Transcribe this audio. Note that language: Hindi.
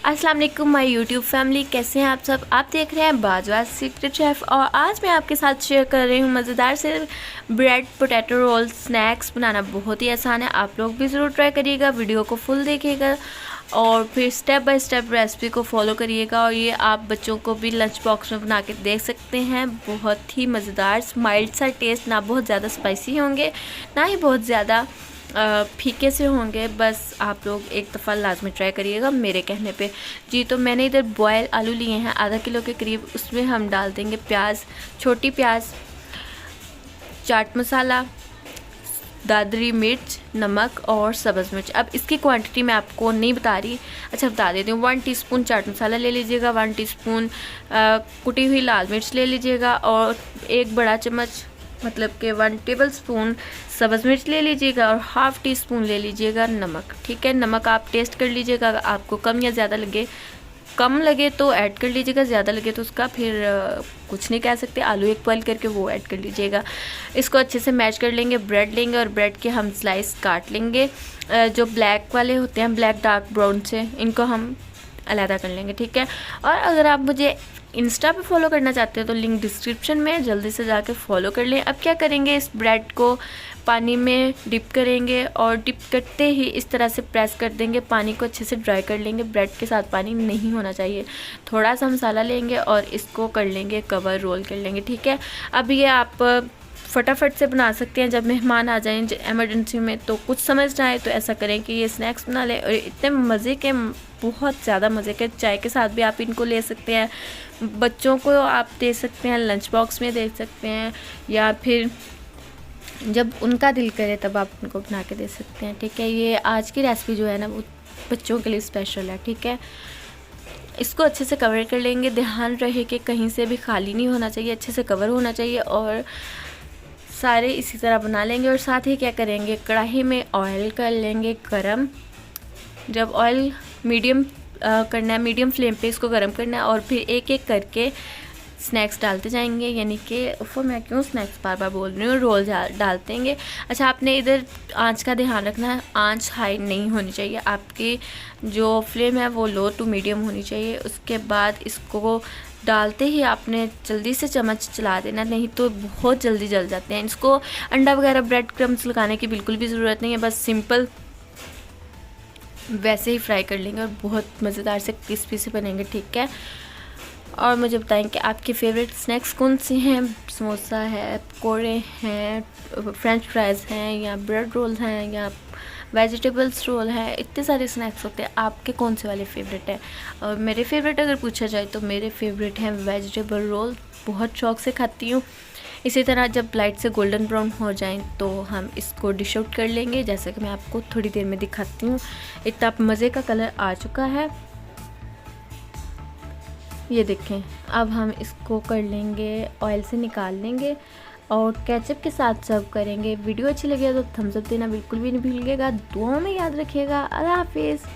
अस्सलाम वालेकुम माय यूट्यूब फैमिली, कैसे हैं आप सब। आप देख रहे हैं बाजवाज सीक्रेट शेफ़ और आज मैं आपके साथ शेयर कर रही हूँ मज़ेदार से ब्रेड पोटैटो रोल स्नैक्स। बनाना बहुत ही आसान है, आप लोग भी ज़रूर ट्राई करिएगा। वीडियो को फुल देखिएगा और फिर स्टेप बाय स्टेप रेसिपी को फॉलो करिएगा। और ये आप बच्चों को भी लंच बॉक्स में बना के देख सकते हैं। बहुत ही मज़ेदार माइल्ड सा टेस्ट, ना बहुत ज़्यादा स्पाइसी होंगे ना ही बहुत ज़्यादा फीके से होंगे। बस आप लोग एक दफ़ा लाजमी ट्राई करिएगा मेरे कहने पे। जी तो मैंने इधर बॉयल आलू लिए हैं आधा किलो के करीब। उसमें हम डाल देंगे प्याज, छोटी प्याज, चाट मसाला, दादरी मिर्च, नमक और सब्ज़ मिर्च। अब इसकी क्वांटिटी मैं आपको नहीं बता रही, अच्छा बता देती हूँ। 1 टीस्पून चाट मसाला ले लीजिएगा, 1 टीस्पून कुटी हुई लाल मिर्च ले लीजिएगा और 1 बड़ा चम्मच मतलब कि 1 टेबल स्पून सब्ज़ मिर्च ले लीजिएगा और ½ टीस्पून ले लीजिएगा नमक। ठीक है, नमक आप टेस्ट कर लीजिएगा, आपको कम या ज़्यादा लगे, कम लगे तो ऐड कर लीजिएगा, ज़्यादा लगे तो उसका फिर कुछ नहीं कह सकते। आलू एक बॉयल करके वो ऐड कर लीजिएगा। इसको अच्छे से मैश कर लेंगे। ब्रेड लेंगे और ब्रेड के हम स्लाइस काट लेंगे। जो ब्लैक वाले होते हैं, ब्लैक डार्क ब्राउन से, इनको हम अलहदा कर लेंगे। ठीक है, और अगर आप मुझे इंस्टा पे फॉलो करना चाहते हो तो लिंक डिस्क्रिप्शन में, जल्दी से जाके फॉलो कर लें। अब क्या करेंगे, इस ब्रेड को पानी में डिप करेंगे और डिप करते ही इस तरह से प्रेस कर देंगे। पानी को अच्छे से ड्राई कर लेंगे। ब्रेड के साथ पानी नहीं होना चाहिए। थोड़ा सा मसाला लेंगे और इसको कर लेंगे कवर, रोल कर लेंगे। ठीक है, अब ये आप फटाफट से बना सकते हैं। जब मेहमान आ जाएं एमरजेंसी में तो कुछ समझ ना आए तो ऐसा करें कि ये स्नैक्स बना लें। और इतने मज़े के, बहुत ज़्यादा मज़े के, चाय के साथ भी आप इनको ले सकते हैं। बच्चों को आप दे सकते हैं, लंच बॉक्स में दे सकते हैं, या फिर जब उनका दिल करे तब आप उनको बना के दे सकते हैं। ठीक है, ये आज की रेसिपी जो है ना वो बच्चों के लिए स्पेशल है। ठीक है, इसको अच्छे से कवर कर लेंगे। ध्यान रहे कि कहीं से भी खाली नहीं होना चाहिए, अच्छे से कवर होना चाहिए। और सारे इसी तरह बना लेंगे। और साथ ही क्या करेंगे, कढ़ाई में ऑयल कर लेंगे गरम। जब ऑयल मीडियम करना है, मीडियम फ्लेम पे इसको गरम करना है और फिर एक एक करके स्नैक्स डालते जाएंगे। यानी कि मैं क्यों स्नैक्स बार बार बोल रही हूँ, रोल डालते हैं। अच्छा, आपने इधर आंच का ध्यान रखना है, आंच हाई नहीं होनी चाहिए। आपकी जो फ्लेम है वो लो टू मीडियम होनी चाहिए। उसके बाद इसको डालते ही आपने जल्दी से चम्मच चला देना, नहीं तो बहुत जल्दी जल जाते हैं। इसको अंडा वगैरह, ब्रेड क्रम्स लगाने की बिल्कुल भी ज़रूरत नहीं है, बस सिंपल वैसे ही फ्राई कर लेंगे और बहुत मज़ेदार से क्रिस्पी से बनेंगे। ठीक है, और मुझे बताएं कि आपके फेवरेट स्नैक्स कौन से हैं। समोसा है, पकौड़े हैं, फ्रेंच फ्राइज़ हैं, या ब्रेड रोल हैं, या वेजिटेबल्स रोल है। इतने सारे स्नैक्स होते हैं, आपके कौन से वाले फेवरेट हैं। और मेरे फेवरेट अगर पूछा जाए तो मेरे फेवरेट हैं वेजिटेबल रोल, बहुत शौक़ से खाती हूँ। इसी तरह जब लाइट से गोल्डन ब्राउन हो जाएं तो हम इसको डिश आउट कर लेंगे, जैसे कि मैं आपको थोड़ी देर में दिखाती हूँ। इतना मज़े का कलर आ चुका है, ये देखें। अब हम इसको कर लेंगे, ऑयल से निकाल लेंगे और केचप के साथ सर्व करेंगे। वीडियो अच्छी लगे तो थम्स अप देना बिल्कुल भी नहीं भूलिएगा। दुआओं में याद रखिएगा। अल्लाह हाफिज़।